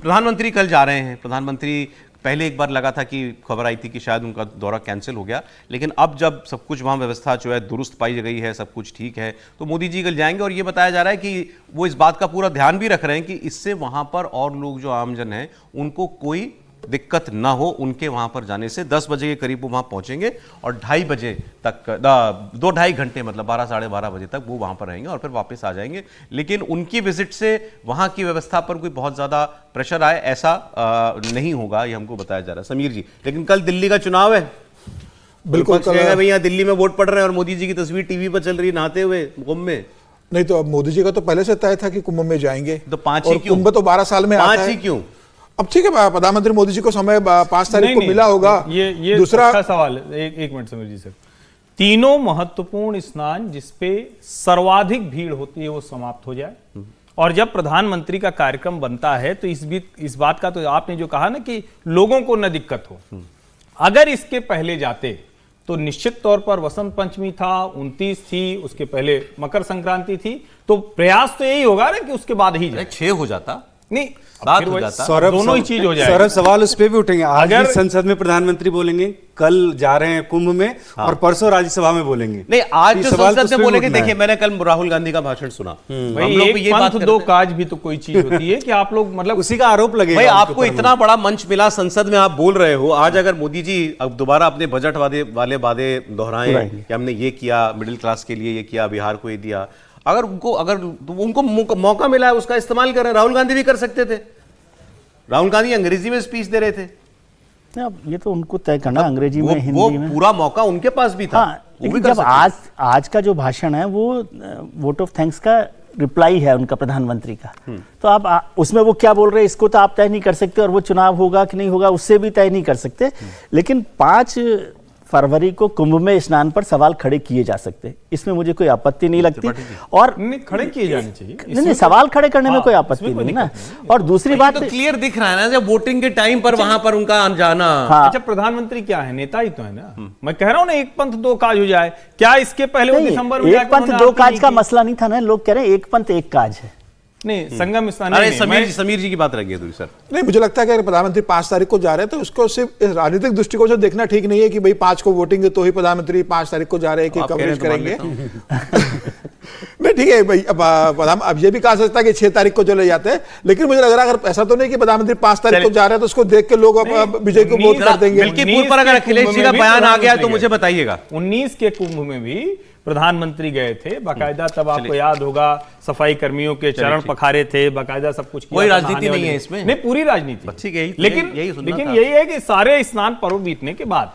प्रधानमंत्री कल जा रहे हैं। प्रधानमंत्री पहले एक बार लगा था कि खबर आई थी कि शायद उनका दौरा कैंसिल हो गया, लेकिन अब जब सब कुछ वहाँ व्यवस्था जो है दुरुस्त पाई गई है, सब कुछ ठीक है, तो मोदी जी कल जाएंगे। और ये बताया जा रहा है कि वो इस बात का पूरा ध्यान भी रख रहे हैं कि इससे वहाँ पर और लोग जो आमजन हैं उनको कोई दिक्कत ना हो। उनके वहाँ पर जाने से 10 बजे के करीब वो वहाँ पहुँचेंगे और 2:30 बजे तक 2-2.5 घंटे मतलब 12 साढ़े 12 बजे तक वो वहाँ पर रहेंगे और फिर वापस आ जाएंगे। लेकिन उनकी विजिट से वहाँ की व्यवस्था पर कोई बहुत ज़्यादा प्रेशर आए ऐसा नहीं होगा, ये हमको बताया जा रहा है। समीर जी, लेकिन कल दिल्ली का चुनाव है, बिल्कुल भैया दिल्ली में वोट पड़ रहे हैं और मोदी जी की तस्वीर टीवी पर चल रही है नहाते हुए कुंभ में। नहीं तो अब मोदी जी का तो पहले से तय था कि कुंभ में जाएंगे, तो 5 ही क्यों? कुंभ तो 12 साल में आता है। 5 ही क्यों? अब ठीक है, प्रधानमंत्री मोदी जी को समय 5 तारीख को मिला होगा। ये दूसरा अच्छा सवाल है। एक मिनट समीर जी सर, तीनों महत्वपूर्ण स्नान जिसपे सर्वाधिक भीड़ होती है वो समाप्त हो जाए, और जब प्रधानमंत्री का कार्यक्रम बनता है तो इस बात का तो आपने जो कहा ना कि लोगों को न दिक्कत हो, अगर इसके पहले जाते तो निश्चित तौर पर वसंत पंचमी था, 29 थी, उसके पहले मकर संक्रांति थी, तो प्रयास तो यही होगा ना कि उसके बाद ही जाए। 6 हो जाता नहीं, बात हो जाता, दोनों ही चीज हो जाए। सौरभ सवाल उस पे भी उठेंगे। आज भी संसद में प्रधानमंत्री बोलेंगे, कल जा रहे हैं कुंभ में, और परसों राज्यसभा में बोलेंगे। नहीं, आज जो संसद में बोलेंगे, उठना है। देखिए मैंने कल राहुल गांधी का भाषण सुना। भाई एक पंथ दो काज भी तो कोई चीज होती है कि आप लोग मतलब उसी का आरोप लगेगा। भाई आपको इतना बड़ा मंच मिला संसद में, आप बोल रहे हो। आज अगर मोदी जी अब दोबारा अपने बजट वाले वादे दोहराएं कि हमने ये किया, मिडिल क्लास के लिए ये किया, बिहार को ये दिया, अगर उनको मौका मिला है उसका इस्तेमाल करें। राहुल गांधी भी कर सकते थे। राहुल गांधी अंग्रेजी में स्पीच दे रहे थे। अब ये तो उनको तय करना, अंग्रेजी में, हिंदी वो में। पूरा मौका उनके पास भी था। हाँ, लेकिन जब आज का जो भाषण है वो वोट ऑफ थैंक्स का रिप्लाई है उनका, प्रधानमंत्री का। तो आप उसमें वो क्या बोल रहे हैं इसको तो आप तय नहीं कर सकते, और वो चुनाव होगा कि नहीं होगा उससे भी तय नहीं कर सकते। लेकिन 5 फरवरी को कुंभ में स्नान पर सवाल खड़े किए जा सकते, इसमें मुझे कोई आपत्ति नहीं लगती। और खड़े किए जाने चाहिए, नहीं, सवाल खड़े करने में कोई आपत्ति नहीं ना। और दूसरी बात तो क्लियर दिख रहा है ना, जब वोटिंग के टाइम पर वहां पर उनका जाना। हाँ। अच्छा, प्रधानमंत्री क्या है, नेता ही तो है ना। मैं कह रहा हूं ना, एक पंथ दो काज हो जाए। क्या इसके पहले वो दिसंबर में एक पंथ दो काज का मसला नहीं था ना, लोग कह रहे हैं एक पंथ एक काज है। नहीं, संगम स्नान। अरे समीर जी की बात रह गई सर। नहीं, मुझे लगता है कि अगर प्रधानमंत्री 5 तारीख को जा रहे हैं तो उसको सिर्फ राजनीतिक दृष्टिकोण से देखना ठीक नहीं है कि भाई 5 को वोटिंग है तो ही प्रधानमंत्री 5 तारीख को जा रहे हैं कि कवरेज करेंगे। नहीं ठीक है भाई, अब ये भी कहा सकता है कि 6 तारीख को चले जाते हैं, लेकिन मुझे लग रहा है अगर ऐसा तो नहीं कि प्रधानमंत्री 5 तारीख को जा रहे हैं तो उसको देख के लोग विजय को वोट कर देंगे। मिल्कीपुर पर अगर अखिलेश जी का बयान आ गया तो मुझे बताइएगा। 19 के कुंभ में भी प्रधानमंत्री गए थे बाकायदा, तब आपको याद होगा सफाई कर्मियों के चरण पखारे थे, बाकायदा सब कुछ किया। कोई राजनीति नहीं है इसमें, नहीं पूरी राजनीति, ठीक है। लेकिन यही है कि सारे स्नान पर्व बीतने के बाद